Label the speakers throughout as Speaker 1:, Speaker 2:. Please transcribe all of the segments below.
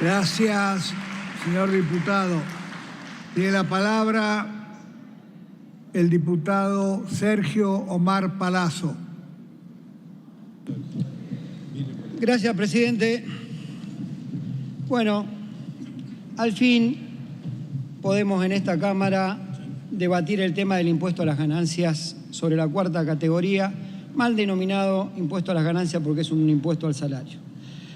Speaker 1: Gracias, señor diputado. Tiene la palabra el diputado Sergio Omar Palazzo.
Speaker 2: Gracias, presidente. Bueno, al fin podemos en esta Cámara debatir el tema del impuesto a las ganancias sobre la cuarta categoría, mal denominado impuesto a las ganancias porque es un impuesto al salario.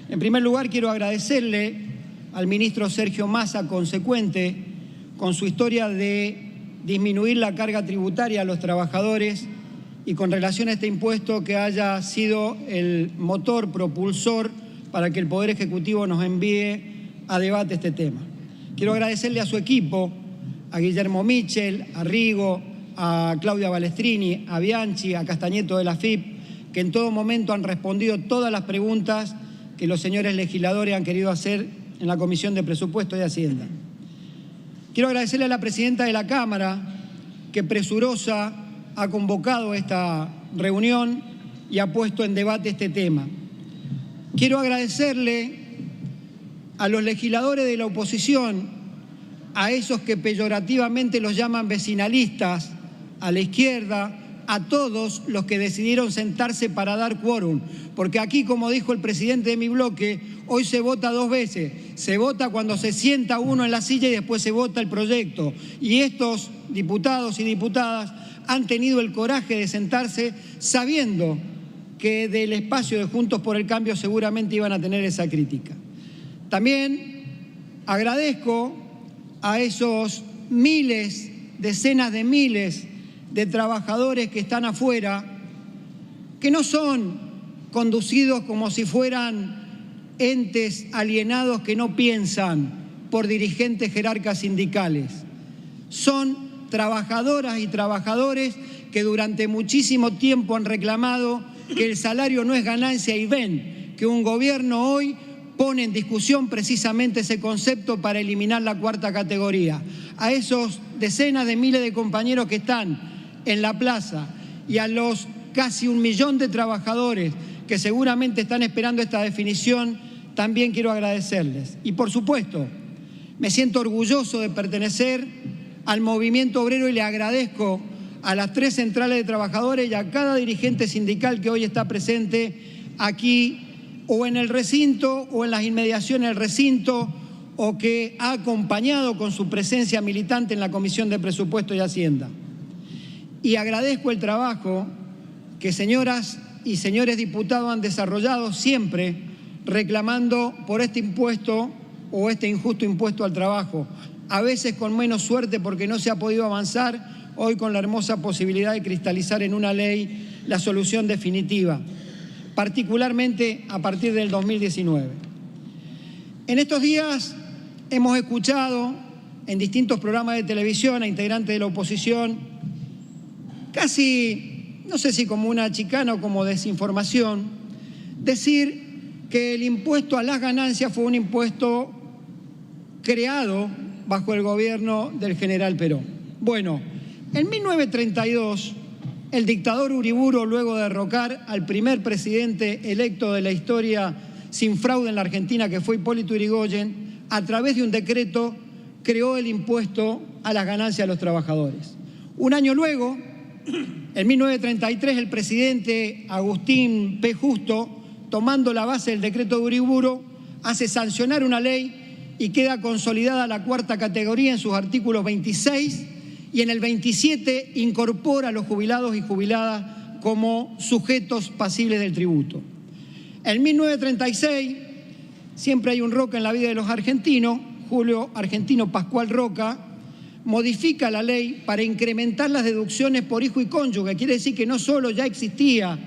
Speaker 2: En primer lugar, quiero agradecerle al ministro Sergio Massa, consecuente con su historia de disminuir la carga tributaria a los trabajadores y con relación a este impuesto que haya sido el motor propulsor para que el Poder Ejecutivo nos envíe a debate este tema. Quiero agradecerle a su equipo, a Guillermo Michel, a Rigo, a Claudia Balestrini, a Bianchi, a Castañeto de la FIP, que en todo momento han respondido todas las preguntas que los señores legisladores han querido hacer en la Comisión de Presupuesto y Hacienda. Quiero agradecerle a la presidenta de la Cámara, que presurosa ha convocado esta reunión y ha puesto en debate este tema. Quiero agradecerle a los legisladores de la oposición, a esos que peyorativamente los llaman vecinalistas, a la izquierda, a todos los que decidieron sentarse para dar quórum, porque aquí, como dijo el presidente de mi bloque, hoy se vota dos veces. Se vota cuando se sienta uno en la silla y después se vota el proyecto. Y estos diputados y diputadas han tenido el coraje de sentarse sabiendo que del espacio de Juntos por el Cambio seguramente iban a tener esa crítica. También agradezco a esos miles, decenas de miles de trabajadores que están afuera, que no son conducidos como si fueran entes alienados que no piensan por dirigentes jerarcas sindicales. Son trabajadoras y trabajadores que durante muchísimo tiempo han reclamado que el salario no es ganancia y ven que un gobierno hoy pone en discusión precisamente ese concepto para eliminar la cuarta categoría. A esos decenas de miles de compañeros que están en la plaza y a los casi 1 millón de trabajadores que seguramente están esperando esta definición, también quiero agradecerles. Y por supuesto, me siento orgulloso de pertenecer al movimiento obrero y le agradezco a las 3 centrales de trabajadores y a cada dirigente sindical que hoy está presente aquí o en el recinto o en las inmediaciones del recinto o que ha acompañado con su presencia militante en la Comisión de Presupuesto y Hacienda. Y agradezco el trabajo que señoras y señores diputados han desarrollado siempre reclamando por este impuesto o este injusto impuesto al trabajo, a veces con menos suerte porque no se ha podido avanzar, hoy con la hermosa posibilidad de cristalizar en una ley la solución definitiva, particularmente a partir del 2019. En estos días hemos escuchado en distintos programas de televisión a integrantes de la oposición casi, no sé si como una chicana o como desinformación, decir que el impuesto a las ganancias fue un impuesto creado bajo el gobierno del general Perón. Bueno, en 1932, el dictador Uriburu, luego de derrocar al primer presidente electo de la historia sin fraude en la Argentina, que fue Hipólito Yrigoyen, a través de un decreto creó el impuesto a las ganancias de los trabajadores. Un año luego, en 1933, el presidente Agustín P. Justo, tomando la base del decreto de Uriburu, hace sancionar una ley y queda consolidada la cuarta categoría en sus artículos 26 y en el 27 incorpora a los jubilados y jubiladas como sujetos pasibles del tributo. En 1936, siempre hay un Roca en la vida de los argentinos, Julio Argentino Pascual Roca, modifica la ley para incrementar las deducciones por hijo y cónyuge. Quiere decir que no solo ya existía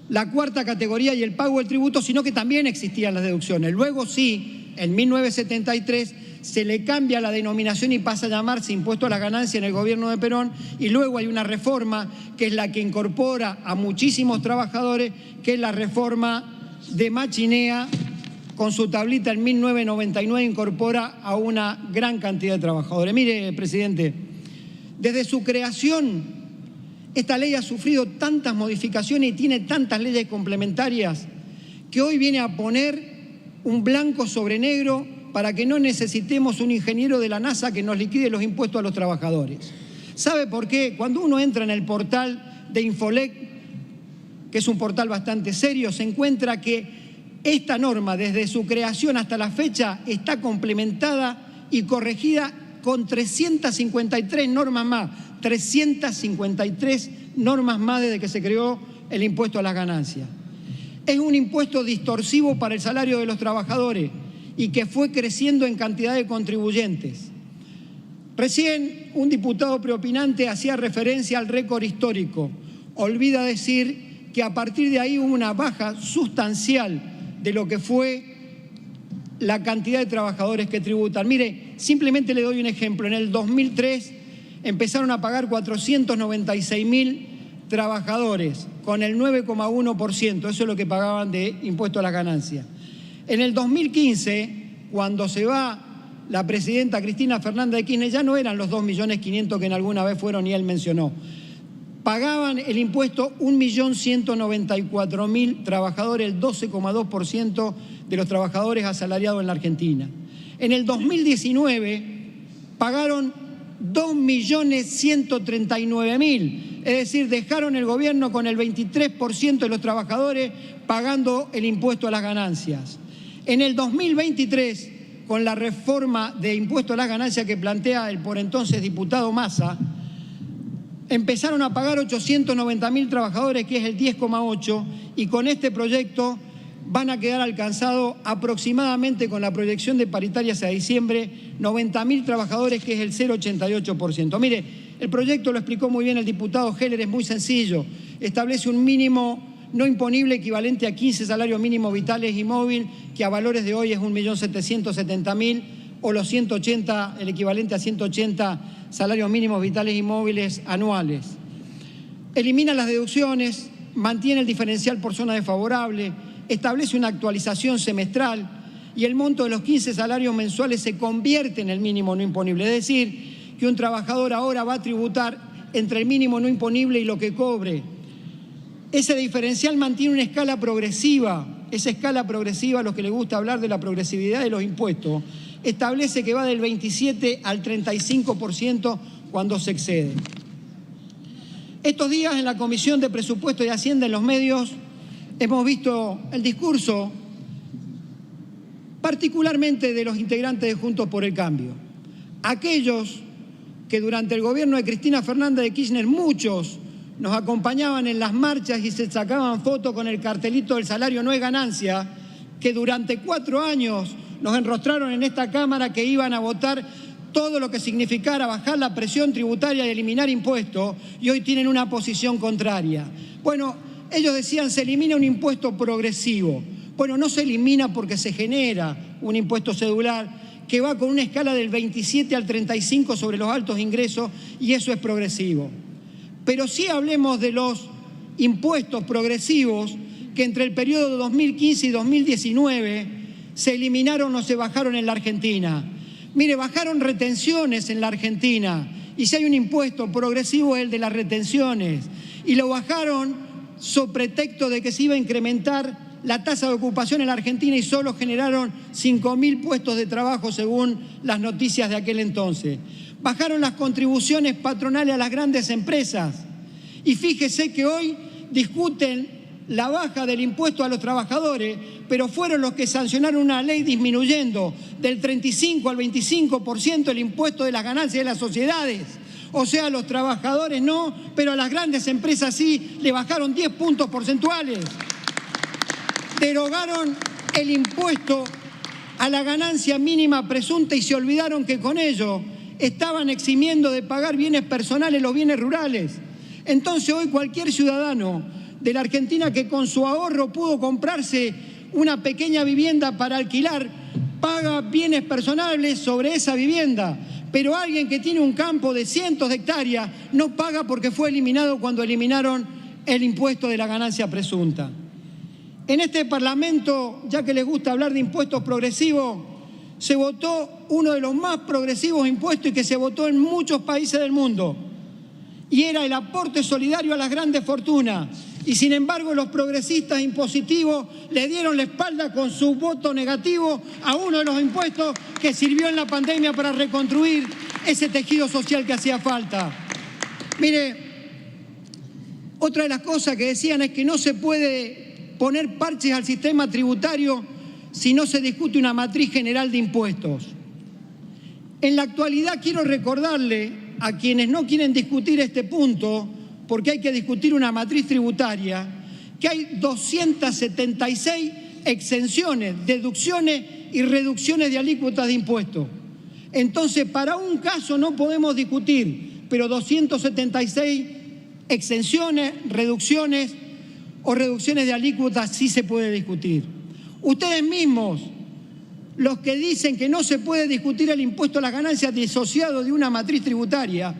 Speaker 2: la cuarta categoría y el pago del tributo, sino que también existían las deducciones. Luego sí, en 1973 se le cambia la denominación y pasa a llamarse impuesto a las ganancias en el gobierno de Perón, y luego hay una reforma que es la que incorpora a muchísimos trabajadores, que es la reforma de Machinea, con su tablita en 1999 incorpora a una gran cantidad de trabajadores. Mire, presidente, desde su creación, esta ley ha sufrido tantas modificaciones y tiene tantas leyes complementarias que hoy viene a poner un blanco sobre negro para que no necesitemos un ingeniero de la NASA que nos liquide los impuestos a los trabajadores. ¿Sabe por qué? Cuando uno entra en el portal de Infolec, que es un portal bastante serio, se encuentra que esta norma, desde su creación hasta la fecha, está complementada y corregida con 353 normas más, 353 normas más desde que se creó el impuesto a las ganancias. Es un impuesto distorsivo para el salario de los trabajadores y que fue creciendo en cantidad de contribuyentes. Recién un diputado preopinante hacía referencia al récord histórico. Olvida decir que a partir de ahí hubo una baja sustancial de lo que fue la cantidad de trabajadores que tributan. Mire, simplemente le doy un ejemplo. En el 2003 empezaron a pagar 496.000 trabajadores con el 9,1%. Eso es lo que pagaban de impuesto a las ganancias. En el 2015, cuando se va la presidenta Cristina Fernández de Kirchner, ya no eran los 2.500.000 que en alguna vez fueron y él mencionó. Pagaban el impuesto 1.194.000 trabajadores, el 12,2% de los trabajadores asalariados en la Argentina. En el 2019 pagaron 2.139.000, es decir, dejaron el gobierno con el 23% de los trabajadores pagando el impuesto a las ganancias. En el 2023, con la reforma de impuesto a las ganancias que plantea el por entonces diputado Massa, empezaron a pagar 890.000 trabajadores, que es el 10,8%, y con este proyecto van a quedar alcanzados aproximadamente, con la proyección de paritarias a diciembre, 90.000 trabajadores, que es el 0,88%. Mire, el proyecto lo explicó muy bien el diputado Heller, es muy sencillo. Establece un mínimo no imponible equivalente a 15 salarios mínimos vitales y móvil, que a valores de hoy es 1.770.000, o los 180, el equivalente a 180 salarios mínimos vitales y móviles anuales. Elimina las deducciones, mantiene el diferencial por zona desfavorable, establece una actualización semestral y el monto de los 15 salarios mensuales se convierte en el mínimo no imponible. Es decir, que un trabajador ahora va a tributar entre el mínimo no imponible y lo que cobre. Ese diferencial mantiene una escala progresiva. Esa escala progresiva, a los que les gusta hablar de la progresividad de los impuestos, establece que va del 27 al 35% cuando se excede. Estos días en la Comisión de Presupuesto y Hacienda, en los medios, hemos visto el discurso particularmente de los integrantes de Juntos por el Cambio. Aquellos que durante el gobierno de Cristina Fernández de Kirchner, muchos nos acompañaban en las marchas y se sacaban fotos con el cartelito del salario no es ganancia, que durante 4 años nos enrostraron en esta Cámara que iban a votar todo lo que significara bajar la presión tributaria y eliminar impuestos, y hoy tienen una posición contraria. Bueno, ellos decían se elimina un impuesto progresivo. Bueno, no se elimina porque se genera un impuesto cedular que va con una escala del 27 al 35 sobre los altos ingresos, y eso es progresivo. Pero sí hablemos de los impuestos progresivos que entre el periodo de 2015 y 2019 se eliminaron o se bajaron en la Argentina. Mire, bajaron retenciones en la Argentina, y si hay un impuesto progresivo es el de las retenciones, y lo bajaron sobre pretexto de que se iba a incrementar la tasa de ocupación en la Argentina, y solo generaron 5.000 puestos de trabajo según las noticias de aquel entonces. Bajaron las contribuciones patronales a las grandes empresas, y fíjese que hoy discuten la baja del impuesto a los trabajadores, pero fueron los que sancionaron una ley disminuyendo del 35 al 25% el impuesto de las ganancias de las sociedades. O sea, a los trabajadores no, pero a las grandes empresas sí, le bajaron 10 puntos porcentuales. Derogaron el impuesto a la ganancia mínima presunta y se olvidaron que con ello estaban eximiendo de pagar bienes personales los bienes rurales. Entonces hoy cualquier ciudadano de la Argentina que con su ahorro pudo comprarse una pequeña vivienda para alquilar, paga bienes personales sobre esa vivienda. Pero alguien que tiene un campo de cientos de hectáreas no paga porque fue eliminado cuando eliminaron el impuesto de la ganancia presunta. En este Parlamento, ya que les gusta hablar de impuestos progresivos, se votó uno de los más progresivos impuestos y que se votó en muchos países del mundo, y era el aporte solidario a las grandes fortunas. Y sin embargo los progresistas impositivos le dieron la espalda con su voto negativo a uno de los impuestos que sirvió en la pandemia para reconstruir ese tejido social que hacía falta. Mire, otra de las cosas que decían es que no se puede poner parches al sistema tributario si no se discute una matriz general de impuestos. En la actualidad quiero recordarle a quienes no quieren discutir este punto, porque hay que discutir una matriz tributaria, que hay 276 exenciones, deducciones y reducciones de alícuotas de impuestos. Entonces, para un caso no podemos discutir, pero 276 exenciones, reducciones o reducciones de alícuotas sí se puede discutir. Ustedes mismos, los que dicen que no se puede discutir el impuesto a las ganancias disociado de una matriz tributaria,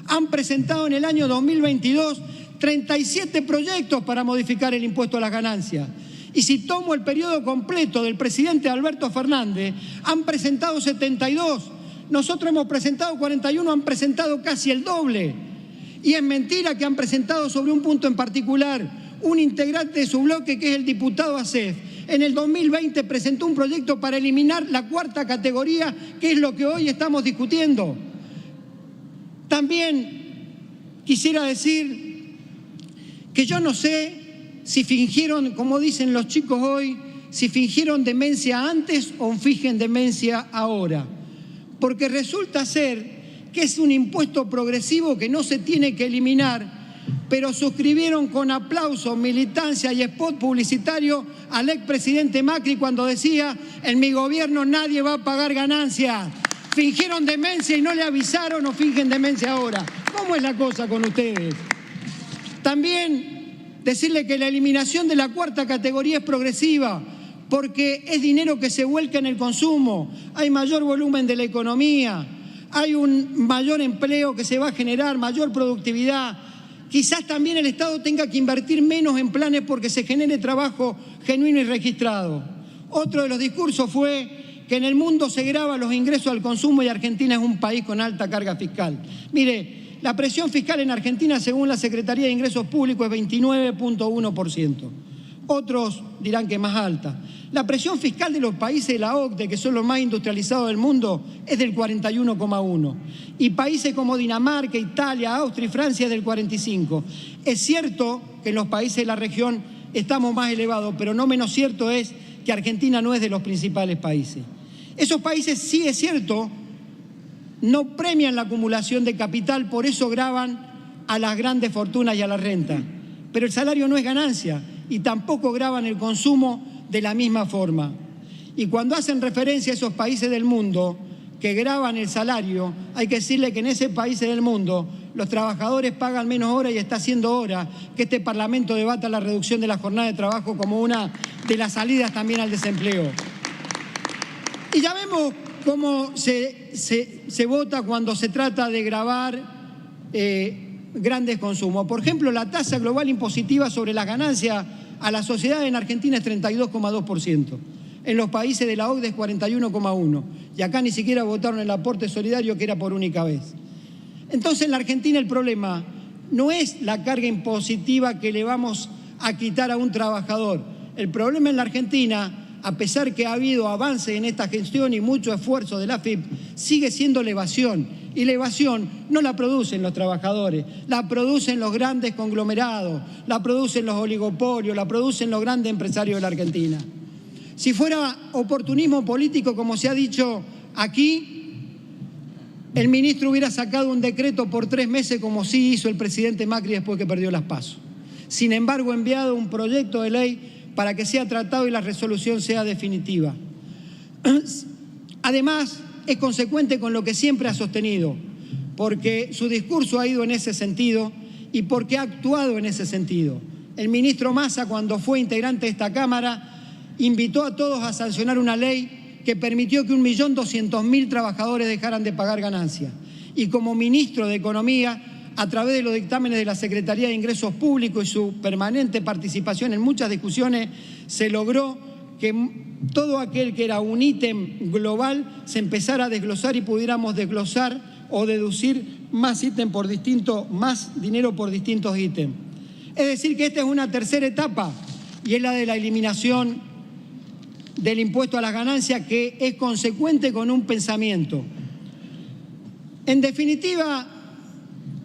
Speaker 2: han presentado en el año 2022 37 proyectos para modificar el impuesto a las ganancias. Y si tomo el periodo completo del presidente Alberto Fernández, han presentado 72. Nosotros hemos presentado 41, han presentado casi el doble. Y es mentira que han presentado sobre un punto en particular un integrante de su bloque, que es el diputado Acef. En el 2020 presentó un proyecto para eliminar la cuarta categoría, que es lo que hoy estamos discutiendo. También quisiera decir que yo no sé si fingieron, como dicen los chicos hoy, si fingieron demencia antes o fingen demencia ahora. Porque resulta ser que es un impuesto progresivo que no se tiene que eliminar, pero suscribieron con aplauso, militancia y spot publicitario al expresidente Macri cuando decía: en mi gobierno nadie va a pagar ganancias. ¿Fingieron demencia y no le avisaron o fingen demencia ahora? ¿Cómo es la cosa con ustedes? También decirle que la eliminación de la cuarta categoría es progresiva, porque es dinero que se vuelca en el consumo, hay mayor volumen de la economía, hay un mayor empleo que se va a generar, mayor productividad. Quizás también el Estado tenga que invertir menos en planes porque se genere trabajo genuino y registrado. Otro de los discursos fue que en el mundo se graban los ingresos al consumo y Argentina es un país con alta carga fiscal. Mire, la presión fiscal en Argentina, según la Secretaría de Ingresos Públicos, es 29.1%. Otros dirán que es más alta. La presión fiscal de los países de la OCDE, que son los más industrializados del mundo, es del 41,1%. Y países como Dinamarca, Italia, Austria y Francia es del 45%. Es cierto que en los países de la región estamos más elevados, pero no menos cierto es que Argentina no es de los principales países. Esos países, sí es cierto, no premian la acumulación de capital, por eso gravan a las grandes fortunas y a la renta. Pero el salario no es ganancia y tampoco gravan el consumo de la misma forma. Y cuando hacen referencia a esos países del mundo que gravan el salario, hay que decirle que en esos países del mundo los trabajadores pagan menos horas y está siendo hora que este Parlamento debata la reducción de la jornada de trabajo como una de las salidas también al desempleo. Y ya vemos cómo se vota cuando se trata de gravar grandes consumos. Por ejemplo, la tasa global impositiva sobre las ganancias a la sociedad en Argentina es 32,2%. En los países de la OCDE es 41,1%. Y acá ni siquiera votaron el aporte solidario, que era por única vez. Entonces, en la Argentina el problema no es la carga impositiva que le vamos a quitar a un trabajador. El problema en la Argentina, a pesar que ha habido avance en esta gestión y mucho esfuerzo de la AFIP, sigue siendo la evasión. Y la evasión no la producen los trabajadores, la producen los grandes conglomerados, la producen los oligopolios, la producen los grandes empresarios de la Argentina. Si fuera oportunismo político, como se ha dicho aquí, el ministro hubiera sacado un decreto por 3 meses, como sí hizo el presidente Macri después que perdió las PASO. Sin embargo, ha enviado un proyecto de ley para que sea tratado y la resolución sea definitiva. Además, es consecuente con lo que siempre ha sostenido, porque su discurso ha ido en ese sentido y porque ha actuado en ese sentido. El ministro Massa, cuando fue integrante de esta Cámara, invitó a todos a sancionar una ley que permitió que 1.200.000 trabajadores dejaran de pagar ganancias. Y como ministro de Economía, a través de los dictámenes de la Secretaría de Ingresos Públicos y su permanente participación en muchas discusiones, se logró que todo aquel que era un ítem global se empezara a desglosar y pudiéramos desglosar o deducir más dinero por distintos ítems. Es decir, que esta es una tercera etapa y es la de la eliminación del impuesto a las ganancias, que es consecuente con un pensamiento. En definitiva,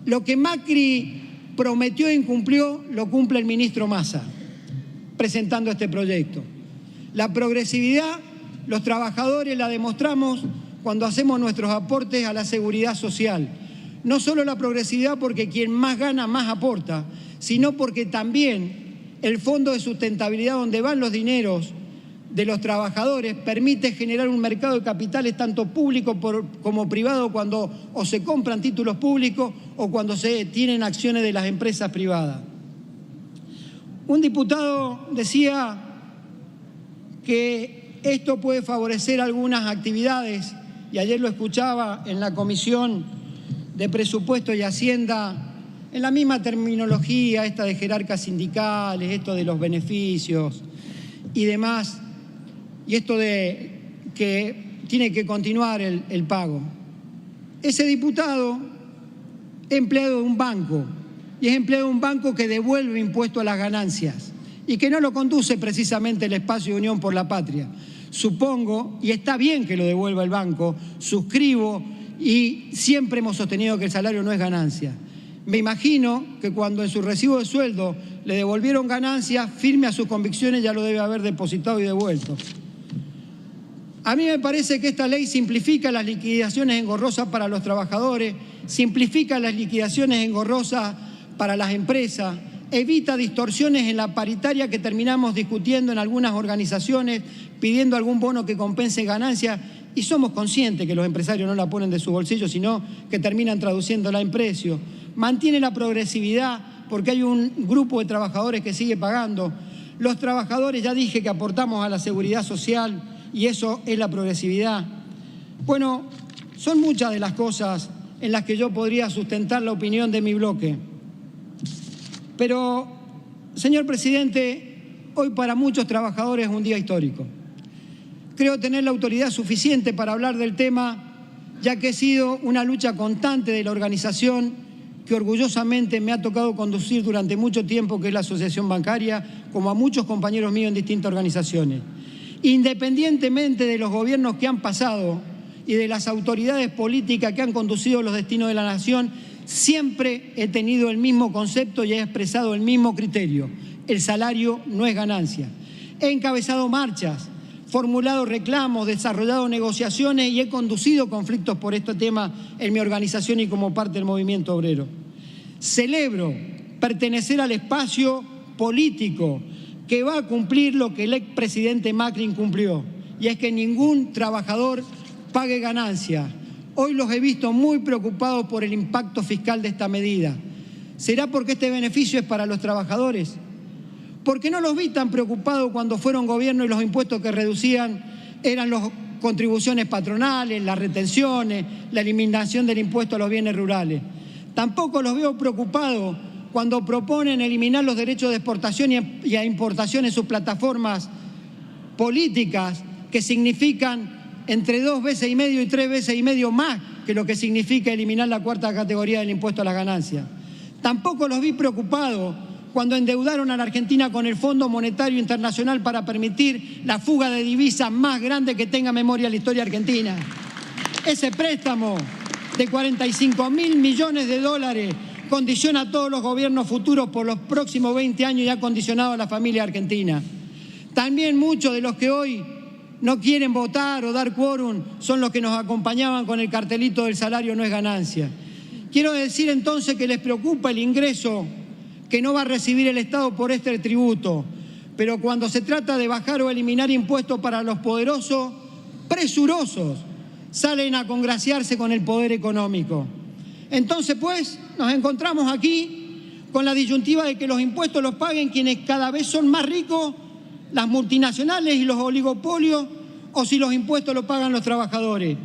Speaker 2: lo que Macri prometió e incumplió lo cumple el ministro Massa presentando este proyecto. La progresividad, los trabajadores la demostramos cuando hacemos nuestros aportes a la seguridad social. No solo la progresividad porque quien más gana más aporta, sino porque también el Fondo de Sustentabilidad, donde van los dineros de los trabajadores, permite generar un mercado de capitales tanto público como privado cuando o se compran títulos públicos o cuando se tienen acciones de las empresas privadas. Un diputado decía que esto puede favorecer algunas actividades, y ayer lo escuchaba en la Comisión de Presupuesto y Hacienda, en la misma terminología, esta de jerarcas sindicales, esto de los beneficios y demás, y esto de que tiene que continuar el pago. Ese diputado es empleado de un banco, y es empleado de un banco que devuelve impuesto a las ganancias y que no lo conduce precisamente el espacio de Unión por la Patria. Supongo, y está bien que lo devuelva el banco, suscribo y siempre hemos sostenido que el salario no es ganancia. Me imagino que cuando en su recibo de sueldo le devolvieron ganancias, firme a sus convicciones, ya lo debe haber depositado y devuelto. A mí me parece que esta ley simplifica las liquidaciones engorrosas para los trabajadores, simplifica las liquidaciones engorrosas para las empresas, evita distorsiones en la paritaria que terminamos discutiendo en algunas organizaciones, pidiendo algún bono que compense ganancias, y somos conscientes que los empresarios no la ponen de su bolsillo, sino que terminan traduciéndola en precio. Mantiene la progresividad porque hay un grupo de trabajadores que sigue pagando. Los trabajadores, ya dije que aportamos a la seguridad social y eso es la progresividad. Bueno, son muchas de las cosas en las que yo podría sustentar la opinión de mi bloque. Pero, señor presidente, hoy para muchos trabajadores es un día histórico. Creo tener la autoridad suficiente para hablar del tema, ya que he sido una lucha constante de la organización que orgullosamente me ha tocado conducir durante mucho tiempo, que es la Asociación Bancaria, como a muchos compañeros míos en distintas organizaciones. Independientemente de los gobiernos que han pasado y de las autoridades políticas que han conducido los destinos de la nación, siempre he tenido el mismo concepto y he expresado el mismo criterio: el salario no es ganancia. He encabezado marchas, formulado reclamos, desarrollado negociaciones y he conducido conflictos por este tema en mi organización y como parte del movimiento obrero. Celebro pertenecer al espacio político que va a cumplir lo que el expresidente Macri incumplió, y es que ningún trabajador pague ganancia. Hoy los he visto muy preocupados por el impacto fiscal de esta medida. ¿Será porque este beneficio es para los trabajadores? ¿Por qué no los vi tan preocupados cuando fueron gobierno y los impuestos que reducían eran las contribuciones patronales, las retenciones, la eliminación del impuesto a los bienes rurales? Tampoco los veo preocupados cuando proponen eliminar los derechos de exportación y a importación en sus plataformas políticas, que significan entre 2,5 veces y 3,5 veces más que lo que significa eliminar la cuarta categoría del impuesto a las ganancias. Tampoco los vi preocupados cuando endeudaron a la Argentina con el Fondo Monetario Internacional para permitir la fuga de divisas más grande que tenga memoria la historia argentina. Ese préstamo de 45.000 millones de dólares condiciona a todos los gobiernos futuros por los próximos 20 años y ha condicionado a la familia argentina. También muchos de los que hoy no quieren votar o dar quórum son los que nos acompañaban con el cartelito del salario no es ganancia. Quiero decir entonces que les preocupa el ingreso que no va a recibir el Estado por este tributo, pero cuando se trata de bajar o eliminar impuestos para los poderosos, presurosos, salen a congraciarse con el poder económico. Entonces, pues, nos encontramos aquí con la disyuntiva de que los impuestos los paguen quienes cada vez son más ricos, las multinacionales y los oligopolios, o si los impuestos los pagan los trabajadores.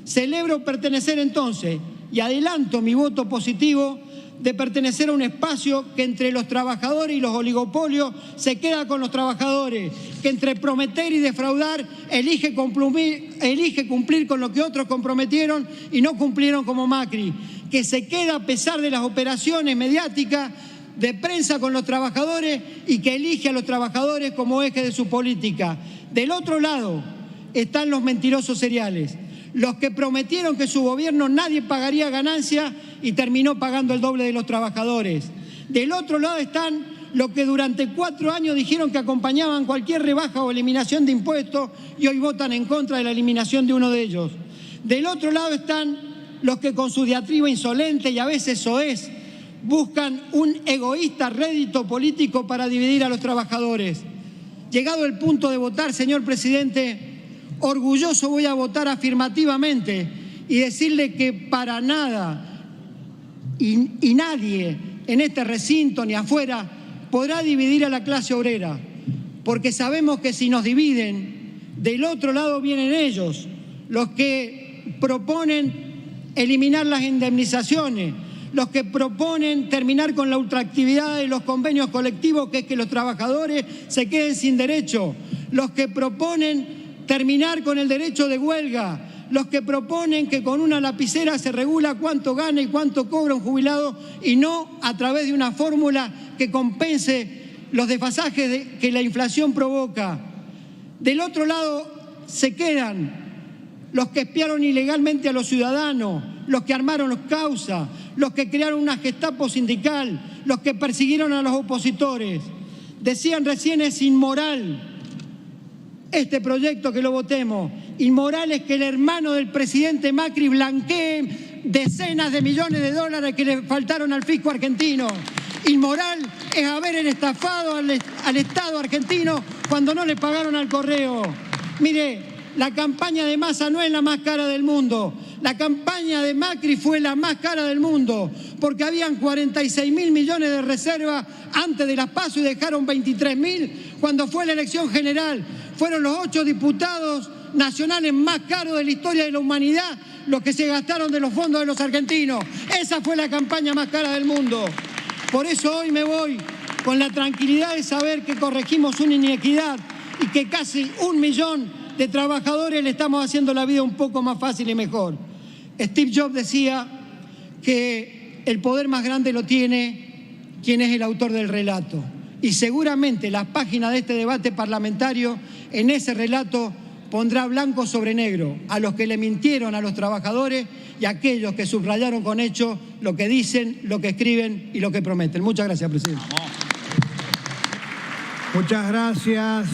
Speaker 2: Celebro pertenecer entonces, y adelanto mi voto positivo, de pertenecer a un espacio que entre los trabajadores y los oligopolios se queda con los trabajadores, que entre prometer y defraudar elige cumplir con lo que otros comprometieron y no cumplieron como Macri, que se queda a pesar de las operaciones mediáticas de prensa con los trabajadores y que elige a los trabajadores como eje de su política. Del otro lado están los mentirosos seriales, los que prometieron que su gobierno nadie pagaría ganancia y terminó pagando el doble de los trabajadores. Del otro lado están los que durante 4 años dijeron que acompañaban cualquier rebaja o eliminación de impuestos y hoy votan en contra de la eliminación de uno de ellos. Del otro lado están los que con su diatriba insolente y a veces soez buscan un egoísta rédito político para dividir a los trabajadores. Llegado el punto de votar, señor presidente, orgulloso voy a votar afirmativamente y decirle que para nada y nadie en este recinto ni afuera podrá dividir a la clase obrera, porque sabemos que si nos dividen, del otro lado vienen ellos, los que proponen eliminar las indemnizaciones, los que proponen terminar con la ultraactividad de los convenios colectivos, que es que los trabajadores se queden sin derecho, los que proponen terminar con el derecho de huelga, los que proponen que con una lapicera se regula cuánto gana y cuánto cobra un jubilado y no a través de una fórmula que compense los desfasajes que la inflación provoca. Del otro lado se quedan los que espiaron ilegalmente a los ciudadanos, los que armaron los causas, los que crearon una Gestapo sindical, los que persiguieron a los opositores. Decían recién, es inmoral este proyecto que lo votemos. Inmoral es que el hermano del presidente Macri blanquee decenas de millones de dólares que le faltaron al fisco argentino. Inmoral es haber estafado al Estado argentino cuando no le pagaron al correo. Mire, la campaña de Massa no es la más cara del mundo. La campaña de Macri fue la más cara del mundo, porque habían 46.000 millones de reservas antes de las PASO y dejaron 23.000 cuando fue la elección general. Fueron los 8 diputados nacionales más caros de la historia de la humanidad los que se gastaron de los fondos de los argentinos. Esa fue la campaña más cara del mundo. Por eso hoy me voy con la tranquilidad de saber que corregimos una inequidad y que casi 1 millón de trabajadores le estamos haciendo la vida un poco más fácil y mejor. Steve Jobs decía que el poder más grande lo tiene quien es el autor del relato. Y seguramente las páginas de este debate parlamentario, en ese relato pondrá blanco sobre negro a los que le mintieron a los trabajadores y a aquellos que subrayaron con hechos lo que dicen, lo que escriben y lo que prometen. Muchas gracias, presidente.
Speaker 1: Muchas gracias.